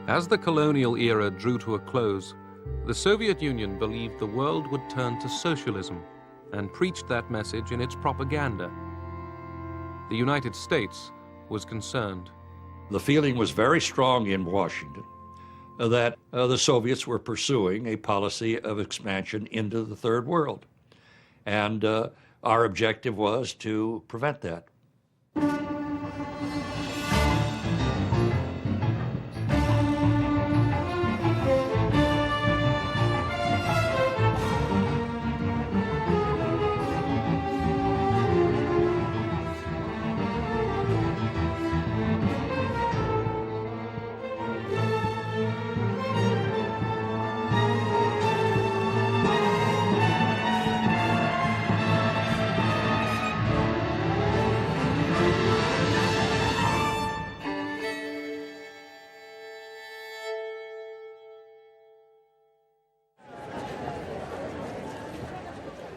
As the colonial era drew to a close, the Soviet Union believed the world would turn to socialism and preached that message in its propaganda. The United States was concerned. The feeling was very strong in Washington that the Soviets were pursuing a policy of expansion into the Third World. And our objective was to prevent that.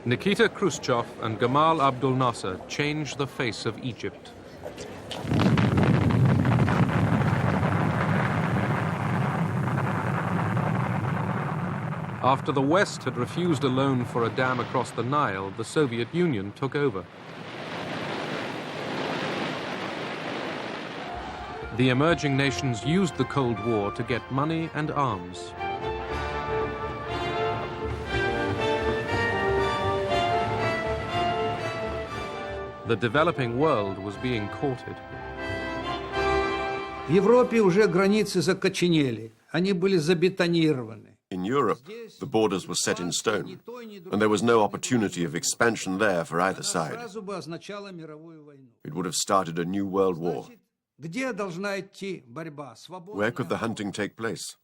Nikita Khrushchev and Gamal Abdel Nasser changed the face of Egypt. After the West had refused a loan for a dam across the Nile, the Soviet Union took over. The emerging nations used the Cold War to get money and arms. The developing world was being courted. В Европе уже границы закоченели, они были забетонированы. In Europe, the borders were set in stone, and there was no opportunity of expansion there for either side. It would have started a new world war. Where could the hunting take place?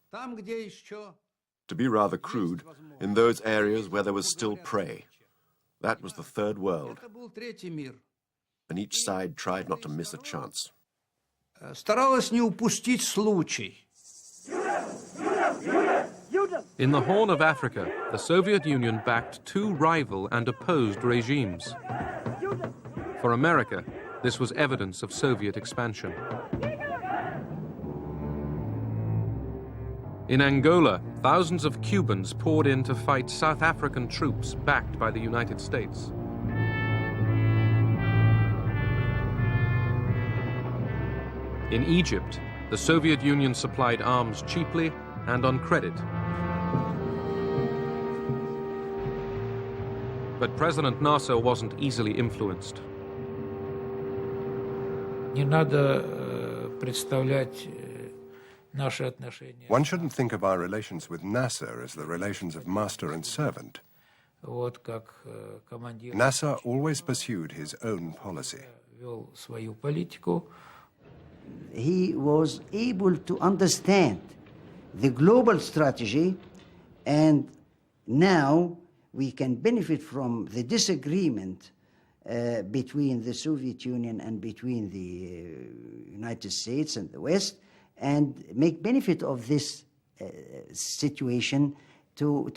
To be rather crude, in those areas where there was still prey. That was the Third World. And each side tried not to miss a chance. Старалась не упустить случай. In the Horn of Africa, the Soviet Union backed two rival and opposed regimes. For America, this was evidence of Soviet expansion. In Angola, thousands of Cubans poured in to fight South African troops backed by the United States. In Egypt, the Soviet Union supplied arms cheaply and on credit. But President Nasser wasn't easily influenced. One shouldn't think of our relations with Nasser as the relations of master and servant. Nasser always pursued his own policy. He was able to understand the global strategy, and now we can benefit from the disagreement between the Soviet Union and between the United States and the West, and make benefit of this situation to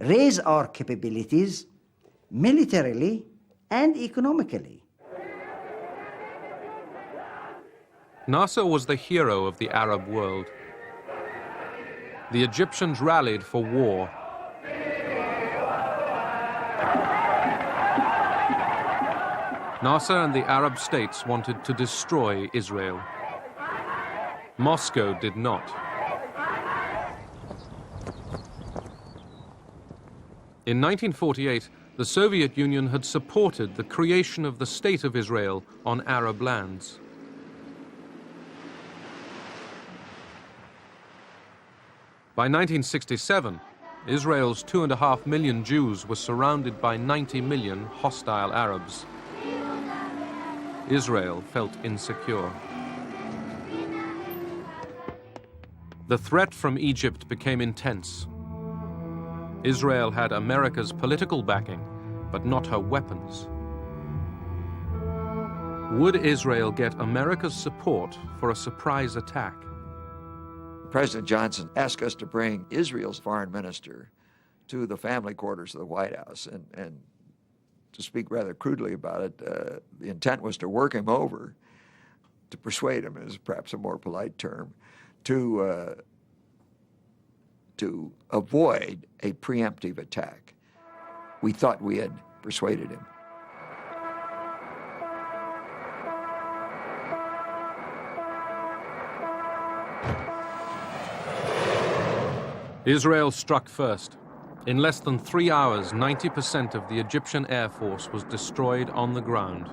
raise our capabilities militarily and economically. Nasser was the hero of the Arab world. The Egyptians rallied for war. Nasser and the Arab states wanted to destroy Israel. Moscow did not. In 1948, the Soviet Union had supported the creation of the State of Israel on Arab lands. By 1967, Israel's 2.5 million Jews were surrounded by 90 million hostile Arabs. Israel felt insecure. The threat from Egypt became intense. Israel had America's political backing, but not her weapons. Would Israel get America's support for a surprise attack? President Johnson asked us to bring Israel's foreign minister to the family quarters of the White House, and to speak rather crudely about it, the intent was to work him over, to persuade him is perhaps a more polite term, to avoid a preemptive attack. We thought we had persuaded him. Israel struck first. In less than 3 hours, 90% of the Egyptian Air Force was destroyed on the ground.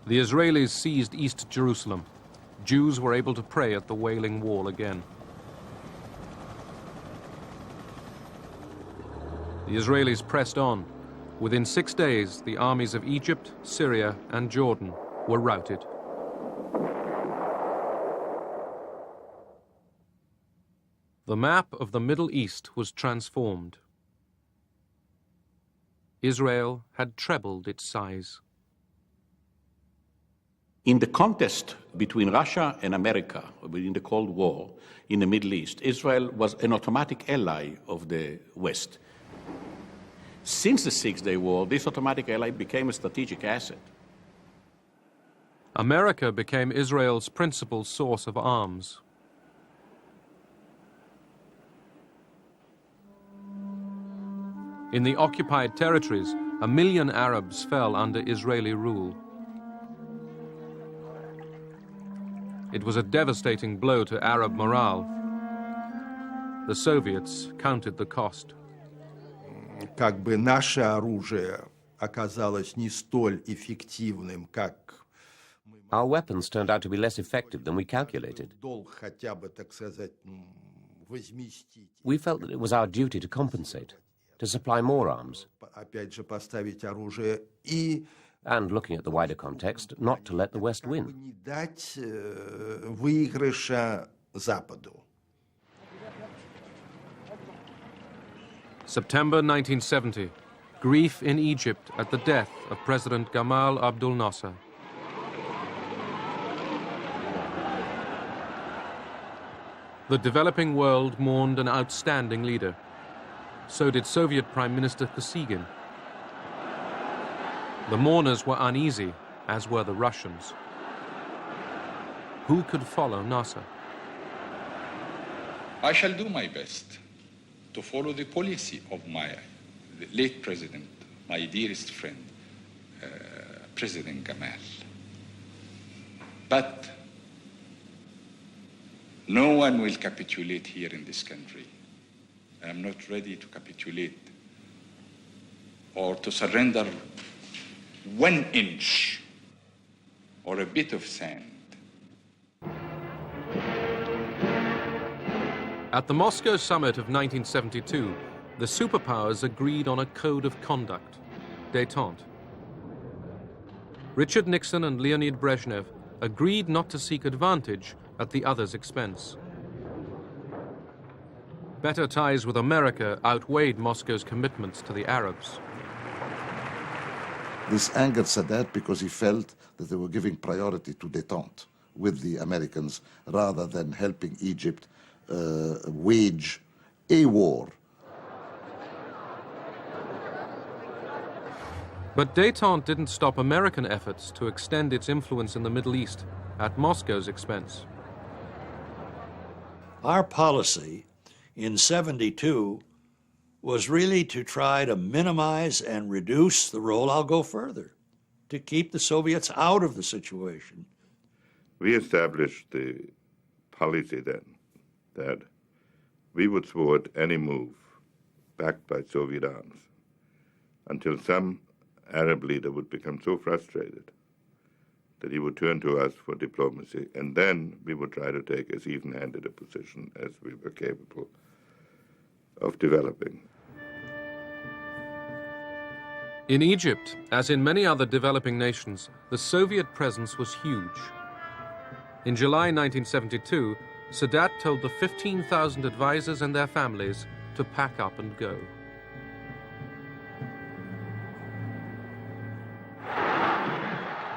The Israelis seized East Jerusalem. Jews were able to pray at the Wailing Wall again. The Israelis pressed on. Within 6 days, the armies of Egypt, Syria, and Jordan were routed. The map of the Middle East was transformed. Israel had trebled its size. In the contest between Russia and America within the Cold War in the Middle East, Israel was an automatic ally of the West. Since the Six-Day War, this automatic ally became a strategic asset. America became Israel's principal source of arms. In the occupied territories, 1 million Arabs fell under Israeli rule. It was a devastating blow to Arab morale. The Soviets counted the cost. Как бы наше оружие оказалось не столь эффективным, как Our weapons turned out to be less effective than we calculated. хотя бы, так сказать, возместить. We felt that it was our duty to compensate, to supply more arms, Опять же, поставить оружие и and, looking at the wider context, not to let the West win. не дать выигрыша Западу. September 1970. Grief in Egypt at the death of President Gamal Abdel Nasser. The developing world mourned an outstanding leader. So did Soviet Prime Minister Kosygin. The mourners were uneasy, as were the Russians. Who could follow Nasser? I shall do my best to follow the policy of the late president, my dearest friend, President Gamal. But no one will capitulate here in this country. I am not ready to capitulate or to surrender 1 inch or a bit of sand. At the Moscow summit of 1972, the superpowers agreed on a code of conduct, détente. Richard Nixon and Leonid Brezhnev agreed not to seek advantage at the other's expense. Better ties with America outweighed Moscow's commitments to the Arabs. This angered Sadat because he felt that they were giving priority to détente with the Americans rather than helping Egypt wage a war. But détente didn't stop American efforts to extend its influence in the Middle East at Moscow's expense. Our policy in '72 was really to try to minimize and reduce the role. I'll go further, to keep the Soviets out of the situation. We established the policy then that we would thwart any move backed by Soviet arms until some Arab leader would become so frustrated that he would turn to us for diplomacy, and then we would try to take as even-handed a position as we were capable of developing. In Egypt, as in many other developing nations, the Soviet presence was huge. In July 1972, Sadat told the 15,000 advisors and their families to pack up and go.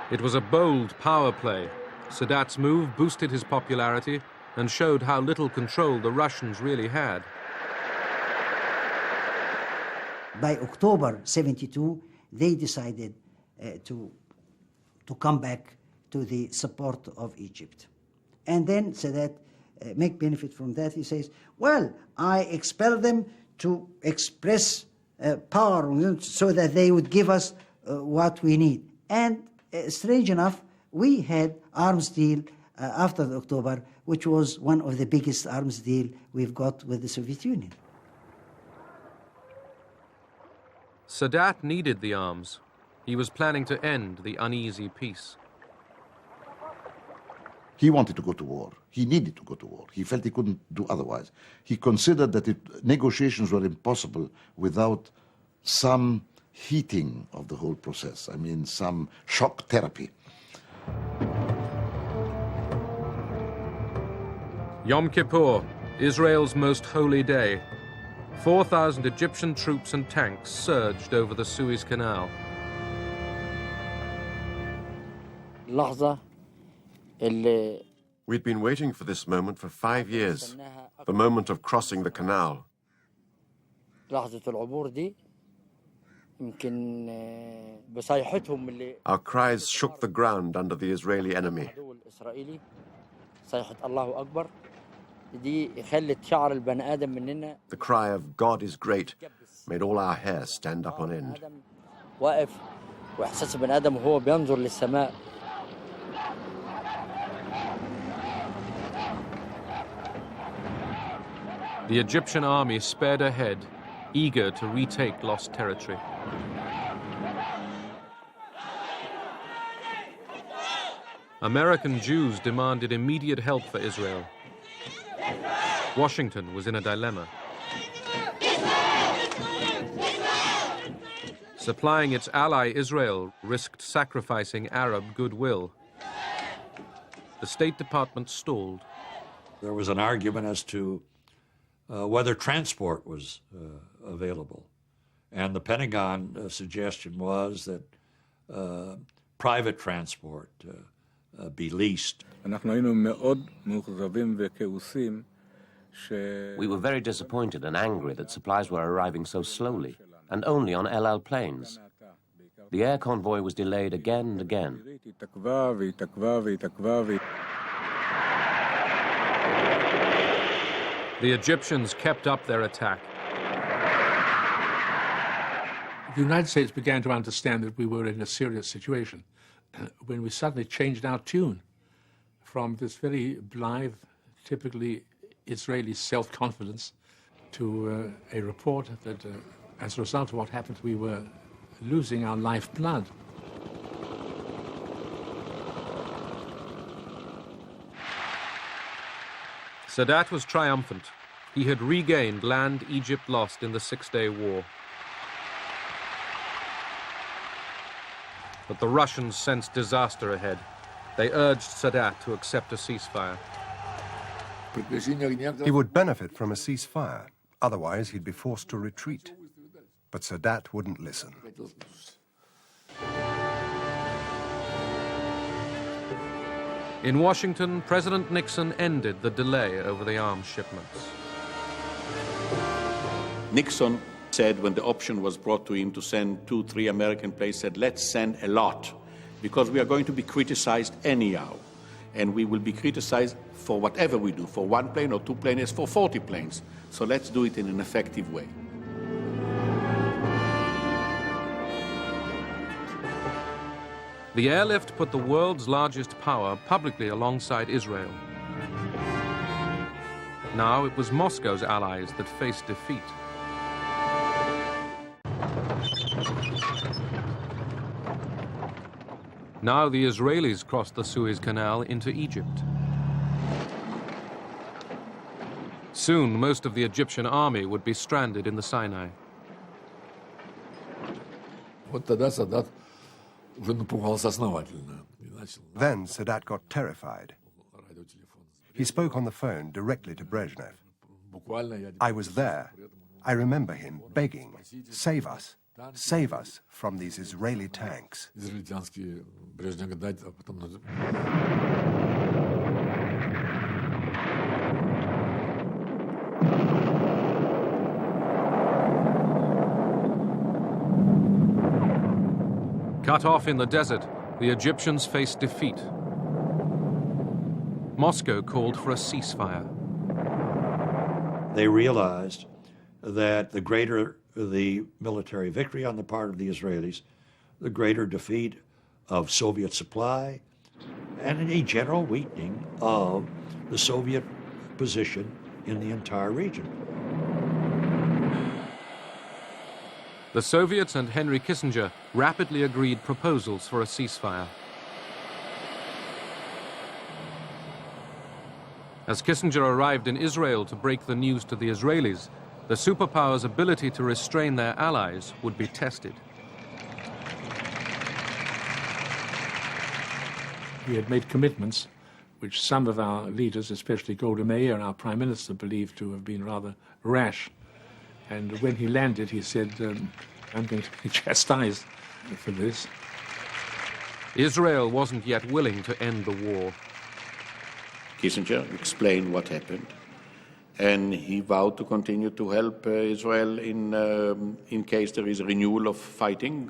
It was a bold power play. Sadat's move boosted his popularity and showed how little control the Russians really had. By October '72, they decided to come back to the support of Egypt. And then Sadat make benefit from that. He says, well, I expel them to express power so that they would give us what we need. And strange enough, we had arms deal after the October, which was one of the biggest arms deal we've got with the Soviet Union. Sadat needed the arms. He was planning to end the uneasy peace. He wanted to go to war. He needed to go to war. He felt he couldn't do otherwise. He considered that negotiations were impossible without some heating of the whole process. I mean, some shock therapy. Yom Kippur, Israel's most holy day. 4,000 Egyptian troops and tanks surged over the Suez Canal. We'd been waiting for this moment for 5 years, the moment of crossing the canal. Our cries shook the ground under the Israeli enemy. The cry of God is great made all our hair stand up on end. The Egyptian army sped ahead, eager to retake lost territory. American Jews demanded immediate help for Israel. Washington was in a dilemma. Supplying its ally Israel risked sacrificing Arab goodwill. The State Department stalled. There was an argument as to whether transport was available. And the Pentagon suggestion was that private transport be leased. We were very disappointed and angry that supplies were arriving so slowly and only on El Al planes. The air convoy was delayed again and again. The Egyptians kept up their attack. The United States began to understand that we were in a serious situation when we suddenly changed our tune from this very blithe, typically Israeli self-confidence to a report that as a result of what happened, we were losing our lifeblood. Sadat was triumphant. He had regained land Egypt lost in the Six-Day War. But the Russians sensed disaster ahead. They urged Sadat to accept a ceasefire. He would benefit from a ceasefire. Otherwise, he'd be forced to retreat. But Sadat wouldn't listen. In Washington, President Nixon ended the delay over the arms shipments. Nixon said when the option was brought to him to send 2-3 American planes, said, let's send a lot, because we are going to be criticized anyhow. And we will be criticized for whatever we do, for 1 plane or 2 planes, for 40 planes. So let's do it in an effective way. The airlift put the world's largest power publicly alongside Israel. Now it was Moscow's allies that faced defeat. Now the Israelis crossed the Suez Canal into Egypt. Soon, most of the Egyptian army would be stranded in the Sinai. Then Sadat got terrified. He spoke on the phone directly to Brezhnev. I was there. I remember him begging, save us from these Israeli tanks. Cut off in the desert, the Egyptians faced defeat. Moscow called for a ceasefire. They realized that the greater the military victory on the part of the Israelis, the greater defeat of Soviet supply, and a general weakening of the Soviet position in the entire region. The Soviets and Henry Kissinger rapidly agreed proposals for a ceasefire. As Kissinger arrived in Israel to break the news to the Israelis, the superpower's ability to restrain their allies would be tested. We had made commitments which some of our leaders, especially Golda Meir and our Prime Minister, believed to have been rather rash. And when he landed, he said, I'm going to be chastised for this. Israel wasn't yet willing to end the war. Kissinger explained what happened, and he vowed to continue to help Israel in case there is a renewal of fighting.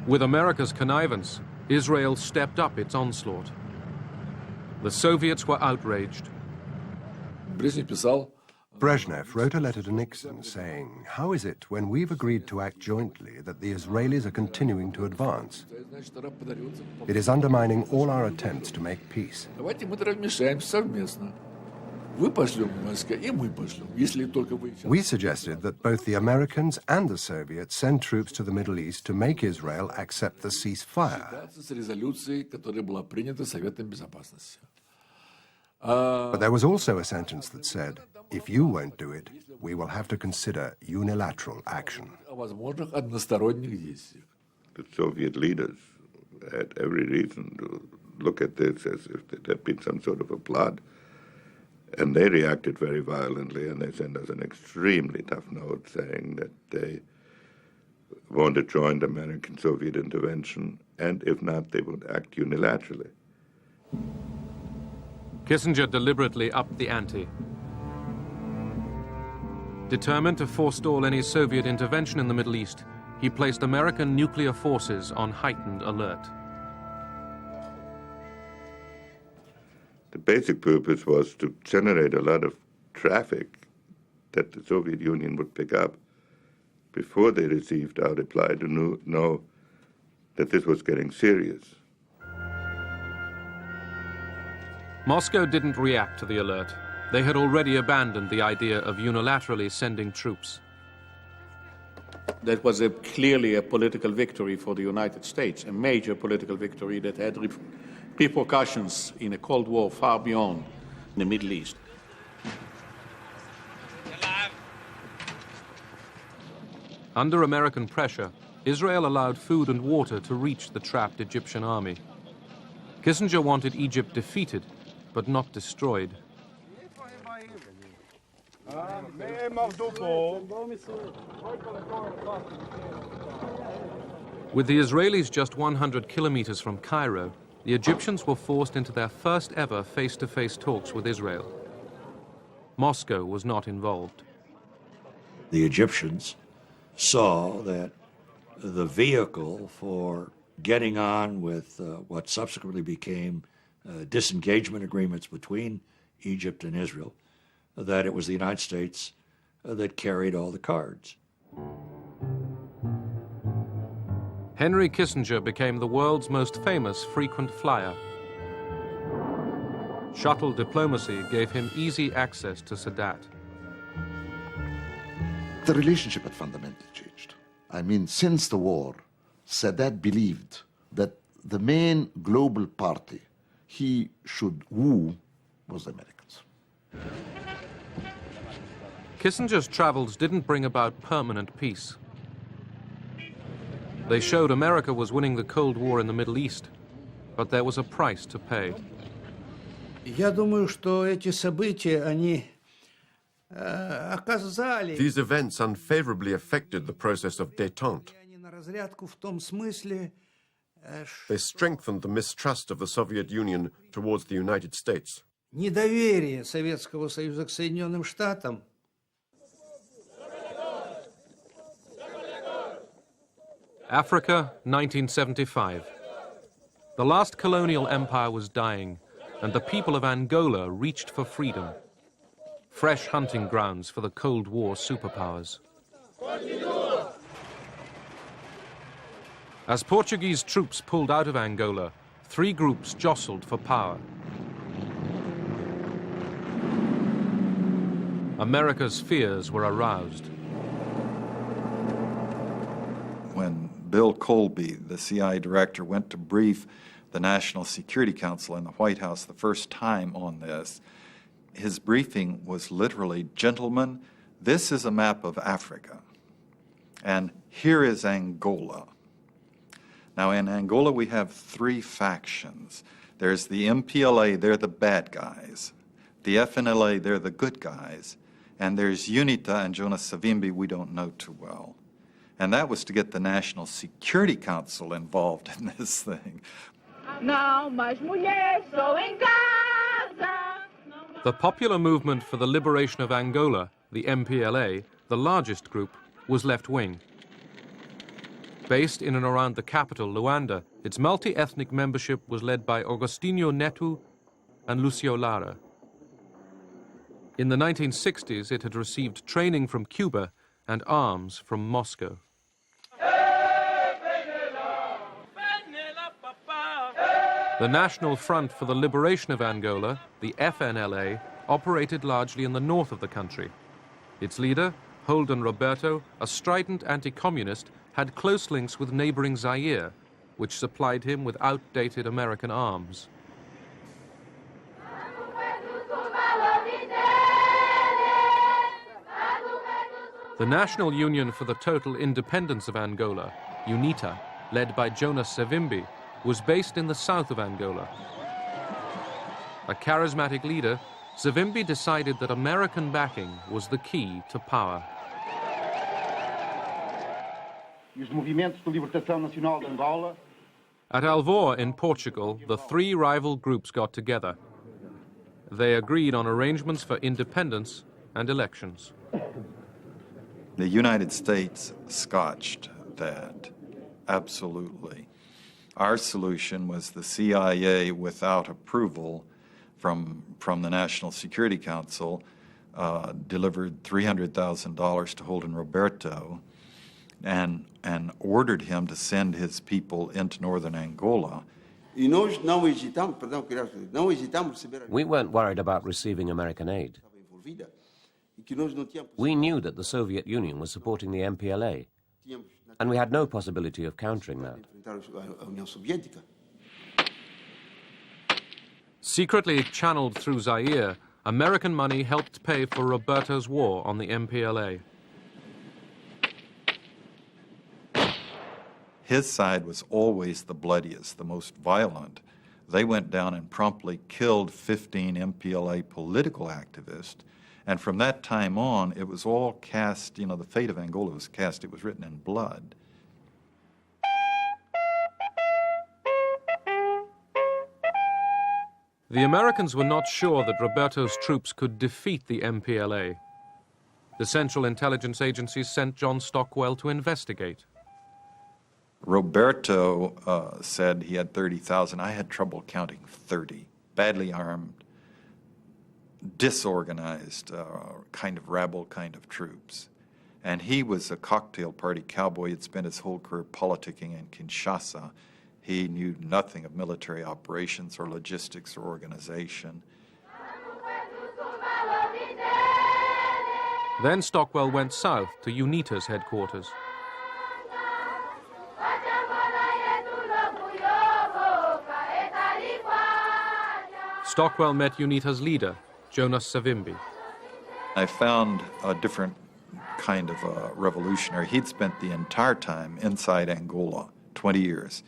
With America's connivance, Israel stepped up its onslaught. The Soviets were outraged. Brezhnev wrote a letter to Nixon saying, "How is it, when we've agreed to act jointly, that the Israelis are continuing to advance? It is undermining all our attempts to make peace." We suggested that both the Americans and the Soviets send troops to the Middle East to make Israel accept the ceasefire. But there was also a sentence that said, if you won't do it, we will have to consider unilateral action. The Soviet leaders had every reason to look at this as if there had been some sort of a plot. And they reacted very violently, and they sent us an extremely tough note saying that they want to join the American-Soviet intervention, and if not, they would act unilaterally. Kissinger deliberately upped the ante. Determined to forestall any Soviet intervention in the Middle East, he placed American nuclear forces on heightened alert. The basic purpose was to generate a lot of traffic that the Soviet Union would pick up before they received our reply to know that this was getting serious. Moscow didn't react to the alert. They had already abandoned the idea of unilaterally sending troops. That was clearly a political victory for the United States, a major political victory that had repercussions in a Cold War far beyond the Middle East. Under American pressure, Israel allowed food and water to reach the trapped Egyptian army. Kissinger wanted Egypt defeated, but not destroyed. With the Israelis just 100 kilometers from Cairo, the Egyptians were forced into their first ever face-to-face talks with Israel. Moscow was not involved. The Egyptians saw that the vehicle for getting on with what subsequently became disengagement agreements between Egypt and Israel, that it was the United States that carried all the cards. Henry Kissinger became the world's most famous frequent flyer. Shuttle diplomacy gave him easy access to Sadat. The relationship had fundamentally changed. I mean, since the war, Sadat believed that the main global party he should woo was the Americans. Kissinger's travels didn't bring about permanent peace. They showed America was winning the Cold War in the Middle East, but there was a price to pay. Я думаю, что эти события, они оказали... These events unfavorably affected the process of détente. на разрядку в том смысле, They strengthened the mistrust of the Soviet Union towards the United States. недоверие Советского Союза к Соединенным Штатам Africa, 1975. The last colonial empire was dying, and the people of Angola reached for freedom. Fresh hunting grounds for the Cold War superpowers. As Portuguese troops pulled out of Angola, three groups jostled for power. America's fears were aroused. When Bill Colby, the CIA director, went to brief the National Security Council in the White House the first time on this, his briefing was literally, "Gentlemen, this is a map of Africa, and here is Angola." Now, in Angola, we have three factions. There's the MPLA, they're the bad guys. The FNLA, they're the good guys. And there's UNITA and Jonas Savimbi we don't know too well. And that was to get the National Security Council involved in this thing. The popular movement for the liberation of Angola, the MPLA, the largest group, was left-wing. Based in and around the capital, Luanda, its multi-ethnic membership was led by Agostinho Neto and Lucio Lara. In the 1960s, it had received training from Cuba and arms from Moscow. The National Front for the Liberation of Angola, the FNLA, operated largely in the north of the country. Its leader, Holden Roberto, a strident anti-communist, had close links with neighboring Zaire, which supplied him with outdated American arms. The National Union for the Total Independence of Angola, UNITA, led by Jonas Savimbi, was based in the south of Angola. A charismatic leader, Savimbi decided that American backing was the key to power. At Alvor in Portugal, the three rival groups got together. They agreed on arrangements for independence and elections. The United States scotched that, absolutely. Our solution was the CIA, without approval from the National Security Council, delivered $300,000 to Holden Roberto and ordered him to send his people into northern Angola. We weren't worried about receiving American aid. We knew that the Soviet Union was supporting the MPLA, and we had no possibility of countering that. Secretly channeled through Zaire, American money helped pay for Roberto's war on the MPLA. His side was always the bloodiest, the most violent. They went down and promptly killed 15 MPLA political activists. And from that time on, it was all cast, you know, the fate of Angola was cast, it was written in blood. The Americans were not sure that Roberto's troops could defeat the MPLA. The Central Intelligence Agencies sent John Stockwell to investigate. Roberto said he had 30,000. I had trouble counting 30. Badly armed, disorganized, kind of rabble kind of troops. And he was a cocktail party cowboy. He'd spent his whole career politicking in Kinshasa. He knew nothing of military operations or logistics or organization. Then Stockwell went south to UNITA's headquarters. Stockwell met UNITA's leader, Jonas Savimbi. I found a different kind of a revolutionary. He'd spent the entire time inside Angola, 20 years.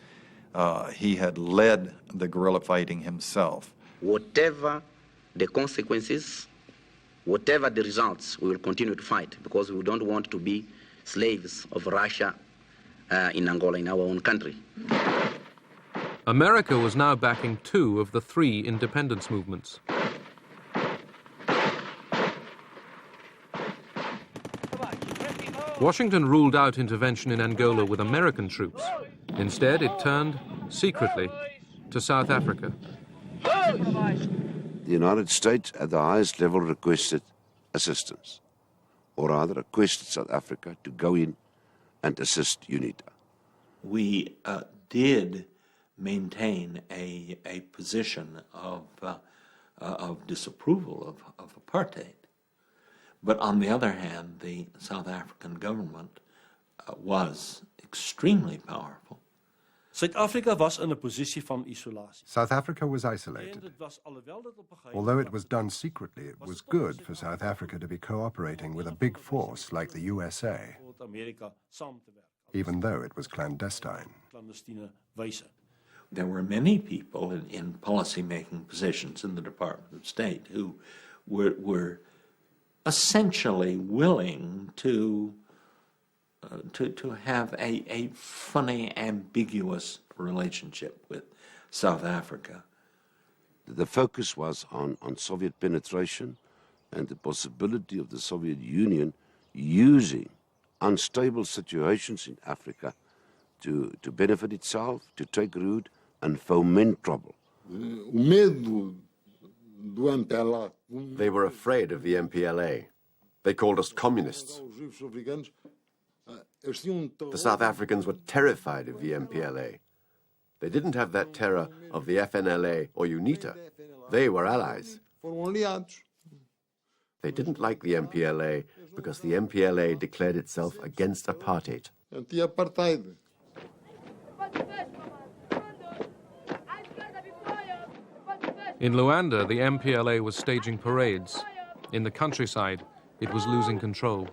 He had led the guerrilla fighting himself. Whatever the consequences, whatever the results, we will continue to fight because we don't want to be slaves of Russia in Angola, in our own country. America was now backing two of the three independence movements. Washington ruled out intervention in Angola with American troops. Instead, it turned, secretly, to South Africa. The United States, at the highest level, requested assistance, or rather requested South Africa to go in and assist UNITA. We did maintain a position of disapproval of apartheid. But on the other hand, the South African government was extremely powerful. Suid-Afrika was in 'n posisie van isolasie. South Africa was isolated. Although it was done secretly, it was good for South Africa to be cooperating with a big force like the USA, even though it was clandestine. There were many people in policy-making positions in the Department of State who were essentially willing to have a funny, ambiguous relationship with South Africa. The focus was on Soviet penetration and the possibility of the Soviet Union using unstable situations in Africa to benefit itself, to take root and foment trouble. They were afraid of the MPLA. They called us communists. The South Africans were terrified of the MPLA. They didn't have that terror of the FNLA or UNITA. They were allies. They didn't like the MPLA because the MPLA declared itself against apartheid. In Luanda, the MPLA was staging parades. In the countryside, it was losing control.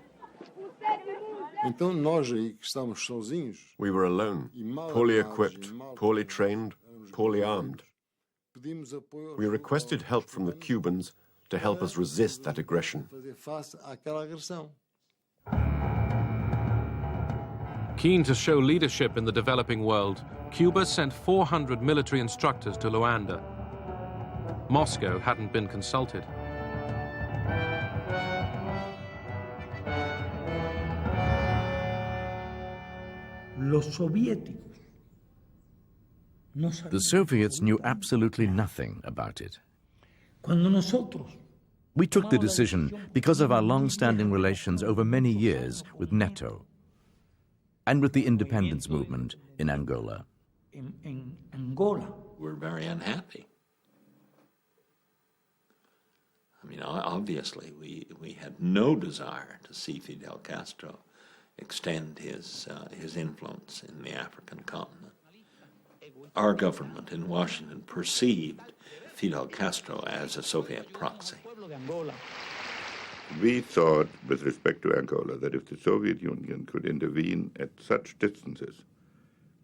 We were alone, poorly equipped, poorly trained, poorly armed. We requested help from the Cubans to help us resist that aggression. Keen to show leadership in the developing world, Cuba sent 400 military instructors to Luanda. Moscow hadn't been consulted. The Soviets knew absolutely nothing about it. We took the decision because of our long-standing relations over many years with NATO and with the independence movement in Angola. We're very unhappy. I mean, obviously, we had no desire to see Fidel Castro extend his influence in the African continent. Our government in Washington perceived Fidel Castro as a Soviet proxy. We thought, with respect to Angola, that if the Soviet Union could intervene at such distances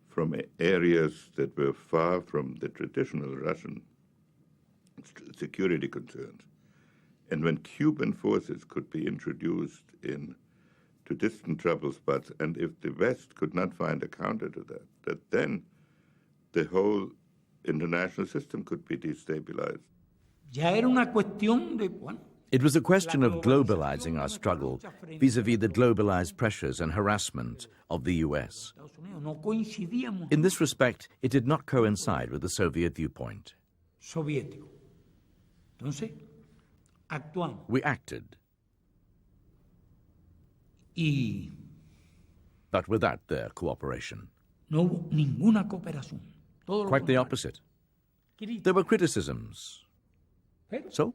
from areas that were far from the traditional Russian security concerns, and when Cuban forces could be introduced to distant trouble spots, and if the West could not find a counter to that then the whole international system could be destabilized. It was a question of globalizing our struggle vis-à-vis the globalized pressures and harassment of the US. In this respect, it did not coincide with the Soviet viewpoint. We acted, but without their cooperation. Quite the opposite. There were criticisms. So?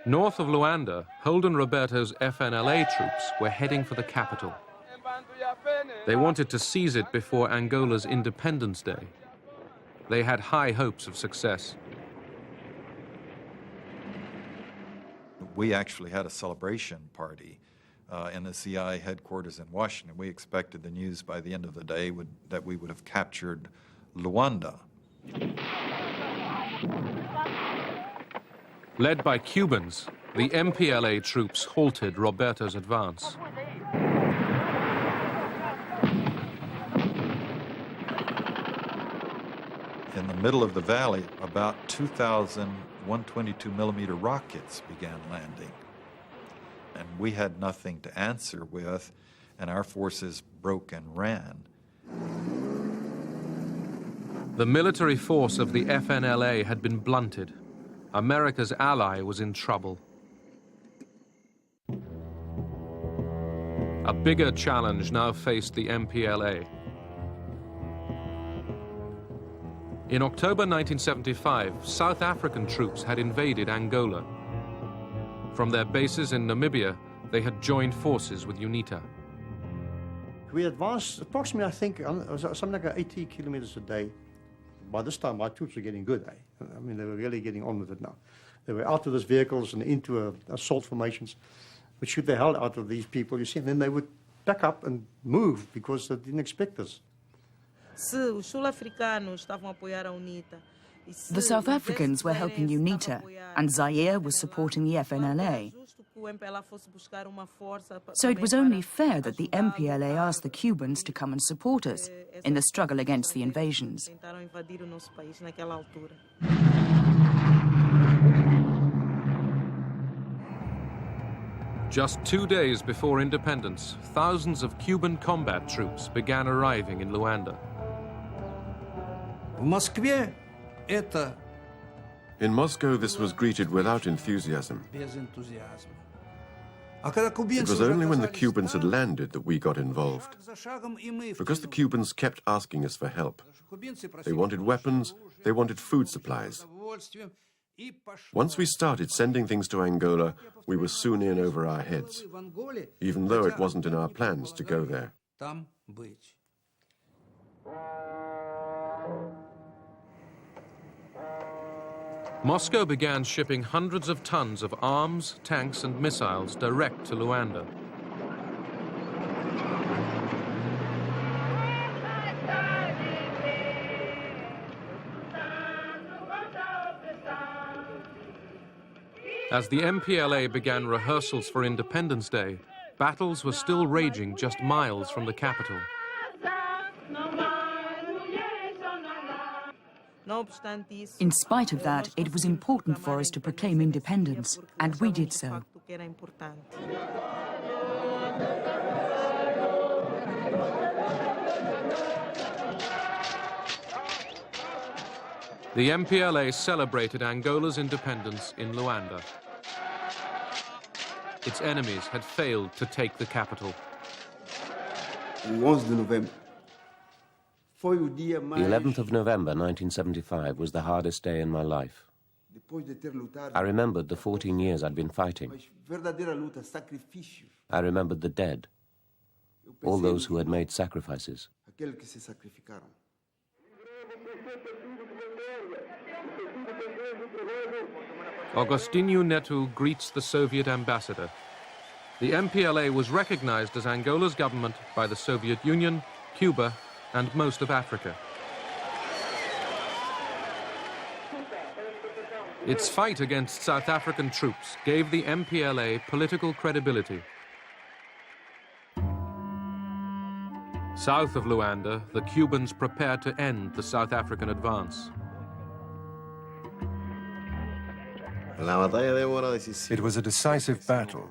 North of Luanda, Holden Roberto's FNLA troops were heading for the capital. They wanted to seize it before Angola's Independence Day. They had high hopes of success. We actually had a celebration party in the CI headquarters in Washington. We expected the news by the end of the day that we would have captured Luanda. Led by Cubans, the MPLA troops halted Roberto's advance. In the middle of the valley, about 2,000 122-millimeter rockets began landing. and we had nothing to answer with, and our forces broke and ran. The military force of the FNLA had been blunted. America's ally was in trouble. A bigger challenge now faced the MPLA. In October 1975, South African troops had invaded Angola. From their bases in Namibia, they had joined forces with UNITA. We advanced approximately, I think, something like 80 kilometers a day. By this time, our troops were getting good. I mean, they were really getting on with it now. They were out of those vehicles and into assault formations, which shoot the hell out of these people, you see, and then they would back up and move because they didn't expect us. The South Africans were helping UNITA, and Zaire was supporting the FNLA. So it was only fair that the MPLA asked the Cubans to come and support us in the struggle against the invasions. Just 2 days before independence, thousands of Cuban combat troops began arriving in Luanda. In Moscow, this was greeted without enthusiasm. It was only when the Cubans had landed that we got involved, because the Cubans kept asking us for help. They wanted weapons, they wanted food supplies. Once we started sending things to Angola, we were soon in over our heads, even though it wasn't in our plans to go there. Moscow began shipping hundreds of tons of arms, tanks, and missiles direct to Luanda. As the MPLA began rehearsals for Independence Day, battles were still raging just miles from the capital. In spite of that, it was important for us to proclaim independence, and we did so. The MPLA celebrated Angola's independence in Luanda. Its enemies had failed to take the capital. The 11th of November 1975 was the hardest day in my life. I remembered the 14 years I'd been fighting. I remembered the dead, all those who had made sacrifices. Agostinho Neto greets the Soviet ambassador. The MPLA was recognized as Angola's government by the Soviet Union, Cuba, and most of Africa. Its fight against South African troops gave the MPLA political credibility. South of Luanda, the Cubans prepared to end the South African advance. It was a decisive battle,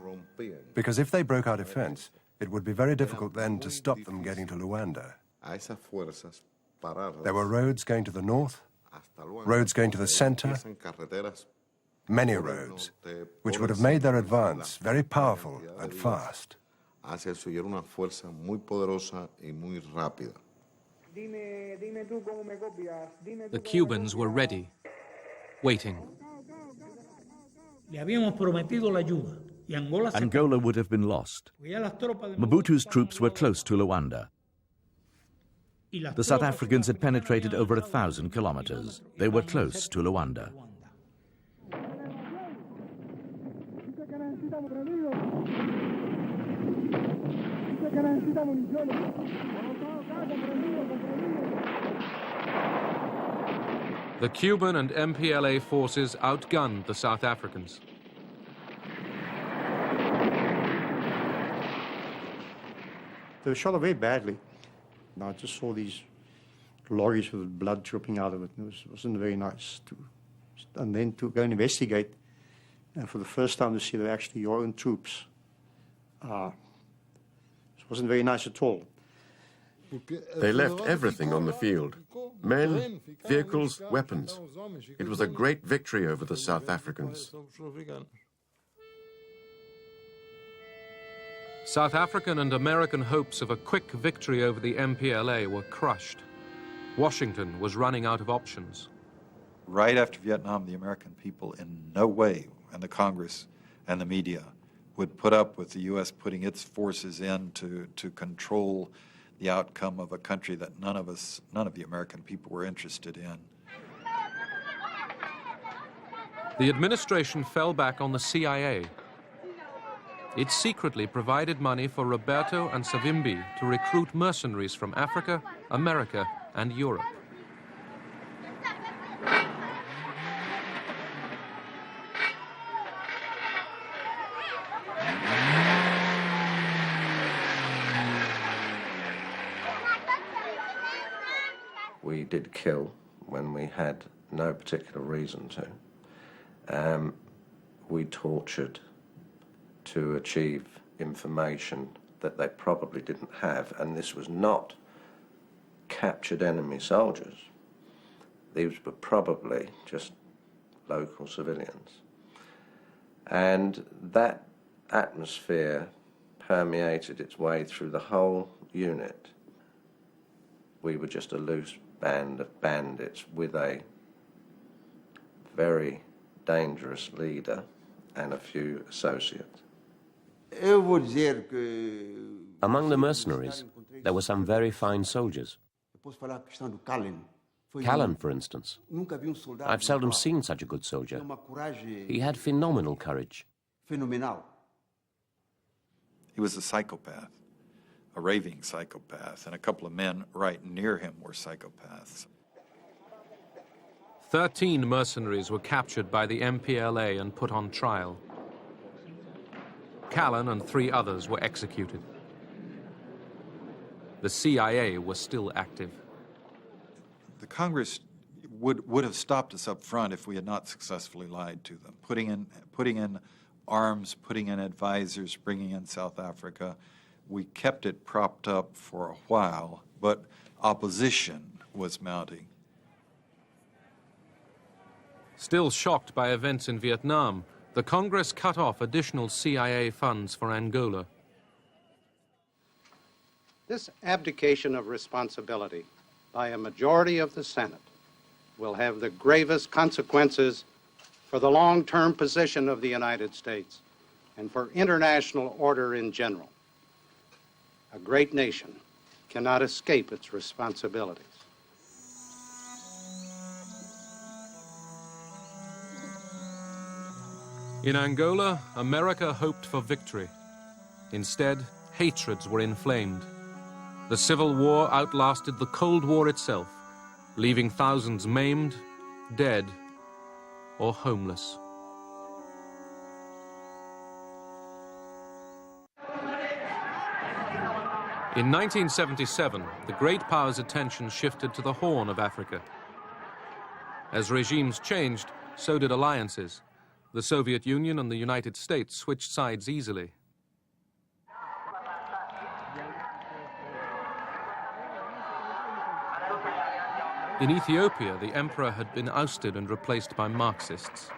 because if they broke our defense, it would be very difficult then to stop them getting to Luanda. There were roads going to the north, roads going to the center, many roads, which would have made their advance very powerful and fast. The Cubans were ready, waiting. Angola would have been lost. Mobutu's troops were close to Luanda. The South Africans had penetrated over 1,000 kilometers. They were close to Luanda. The Cuban and MPLA forces outgunned the South Africans. They were shot very badly. Now, I just saw these lorries with blood dripping out of it. It wasn't very nice. And then to go and investigate, and for the first time to see they're actually your own troops It wasn't very nice at all. They left everything on the field. Men, vehicles, weapons. It was a great victory over the South Africans. South African and American hopes of a quick victory over the MPLA were crushed. Washington was running out of options. Right after Vietnam, the American people in no way, and the Congress and the media, would put up with the U.S. putting its forces in to control the outcome of a country that none of the American people were interested in. The administration fell back on the CIA. It secretly provided money for Roberto and Savimbi to recruit mercenaries from Africa, America, and Europe. We did kill when we had no particular reason to. We tortured to achieve information that they probably didn't have, and this was not captured enemy soldiers. These were probably just local civilians. And that atmosphere permeated its way through the whole unit. We were just a loose band of bandits with a very dangerous leader and a few associates. Among the mercenaries, there were some very fine soldiers. Callan, for instance. I've seldom seen such a good soldier. He had phenomenal courage. He was a psychopath, a raving psychopath, and a couple of men right near him were psychopaths. 13 mercenaries were captured by the MPLA and put on trial. Callan and 3 others were executed. The CIA was still active. The Congress would have stopped us up front if we had not successfully lied to them, putting in arms, putting in advisors, bringing in South Africa. We kept it propped up for a while, but opposition was mounting. Still shocked by events in Vietnam, the Congress cut off additional CIA funds for Angola. This abdication of responsibility by a majority of the Senate will have the gravest consequences for the long-term position of the United States and for international order in general. A great nation cannot escape its responsibilities. In Angola, America hoped for victory. Instead, hatreds were inflamed. The Civil War outlasted the Cold War itself, leaving thousands maimed, dead, or homeless. In 1977, the great powers' attention shifted to the Horn of Africa. As regimes changed, so did alliances. The Soviet Union and the United States switched sides easily. In Ethiopia, the emperor had been ousted and replaced by Marxists.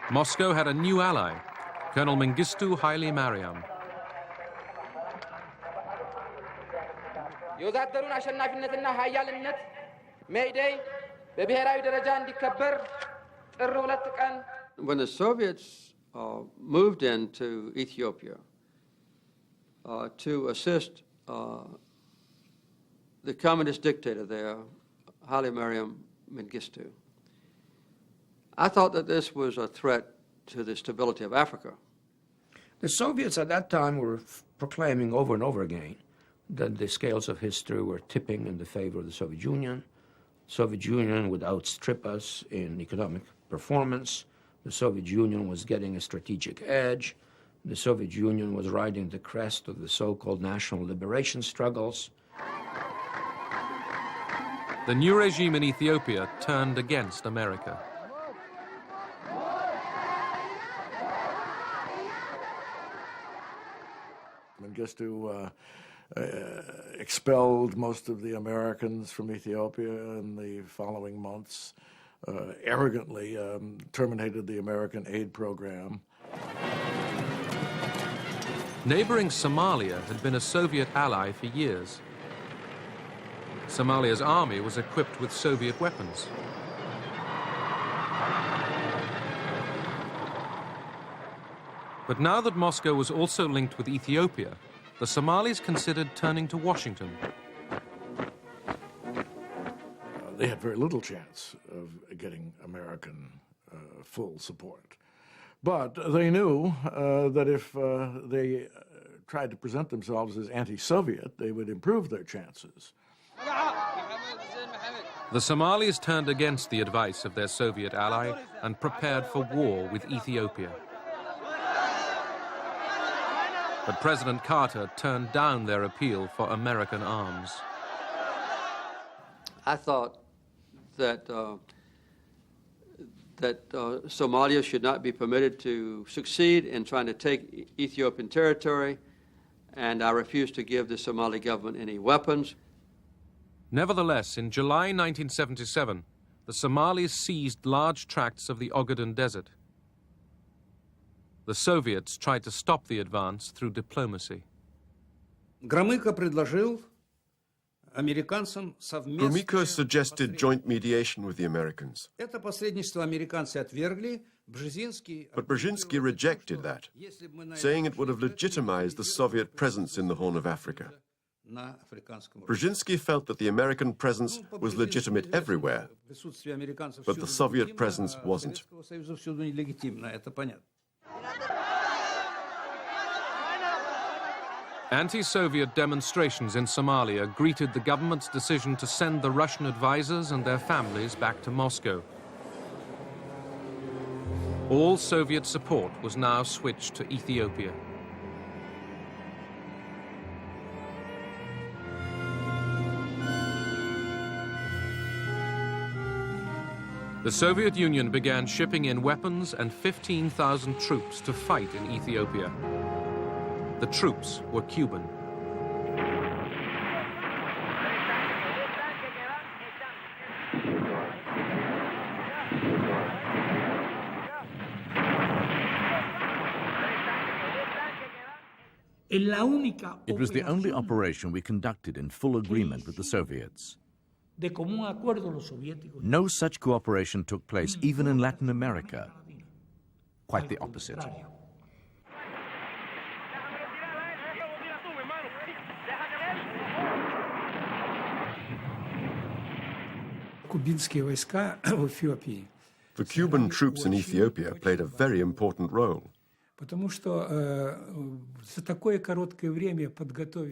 Moscow had a new ally, Colonel Mengistu Haile Mariam. When the Soviets moved into Ethiopia to assist the communist dictator there, Haile Mariam Mengistu, I thought that this was a threat to the stability of Africa. The Soviets at that time were proclaiming over and over again that the scales of history were tipping in the favor of the Soviet Union. The Soviet Union would outstrip us in economic performance. The Soviet Union was getting a strategic edge. The Soviet Union was riding the crest of the so-called national liberation struggles. The new regime in Ethiopia turned against America. Mengistu expelled most of the Americans from Ethiopia in the following months, arrogantly terminated the American aid program. Neighboring Somalia had been a Soviet ally for years. Somalia's army was equipped with Soviet weapons. But now that Moscow was also linked with Ethiopia, the Somalis considered turning to Washington. They had very little chance of getting American full support. But they knew that if they tried to present themselves as anti-Soviet, they would improve their chances. The Somalis turned against the advice of their Soviet ally and prepared for war with Ethiopia. But President Carter turned down their appeal for American arms. I thought that Somalia should not be permitted to succeed in trying to take Ethiopian territory, and I refused to give the Somali government any weapons. Nevertheless, in July 1977, the Somalis seized large tracts of the Ogaden Desert. The Soviets tried to stop the advance through diplomacy. Gromyko suggested joint mediation with the Americans. Это посредничество американцы отвергли. But Brzezinski rejected that, saying it would have legitimized the Soviet presence in the Horn of Africa. Brzezinski felt that the American presence was legitimate everywhere, but the Soviet presence wasn't. Anti-Soviet demonstrations in Somalia greeted the government's decision to send the Russian advisors and their families back to Moscow. All Soviet support was now switched to Ethiopia. The Soviet Union began shipping in weapons and 15,000 troops to fight in Ethiopia. The troops were Cuban. It was the only operation we conducted in full agreement with the Soviets. No such cooperation took place even in Latin America. Quite the opposite. The Cuban troops in Ethiopia played a very important role. The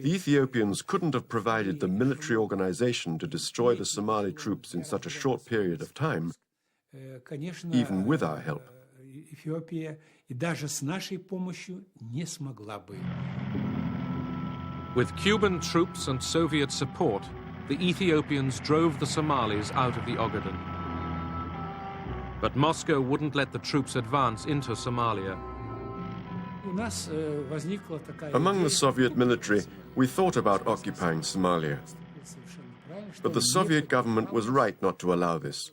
Ethiopians couldn't have provided the military organization to destroy the Somali troops in such a short period of time, even with our help. With Cuban troops and Soviet support, the Ethiopians drove the Somalis out of the Ogaden. But Moscow wouldn't let the troops advance into Somalia. Among the Soviet military, we thought about occupying Somalia. But the Soviet government was right not to allow this,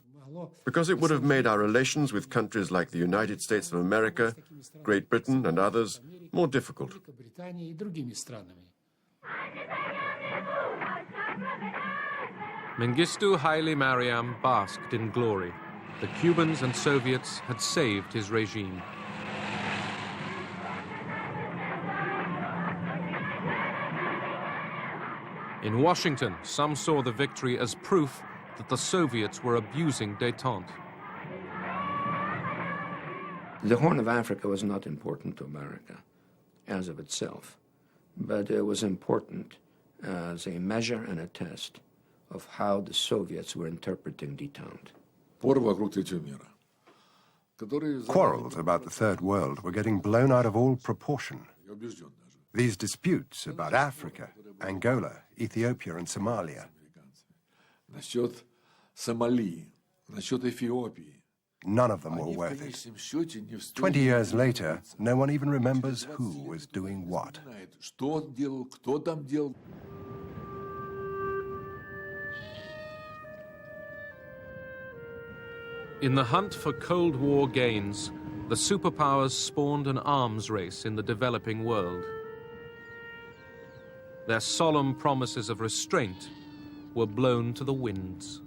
because it would have made our relations with countries like the United States of America, Great Britain, and others more difficult. Mengistu Haile Mariam basked in glory. The Cubans and Soviets had saved his regime. In Washington, some saw the victory as proof that the Soviets were abusing détente. The Horn of Africa was not important to America as of itself, but it was important as a measure and a test of how the Soviets were interpreting détente. Quarrels about the Third World were getting blown out of all proportion. These disputes about Africa, Angola, Ethiopia, and Somalia. none of them were worth it. 20 years later, no one even remembers who was doing what. In the hunt for Cold War gains, the superpowers spawned an arms race in the developing world. Their solemn promises of restraint were blown to the winds.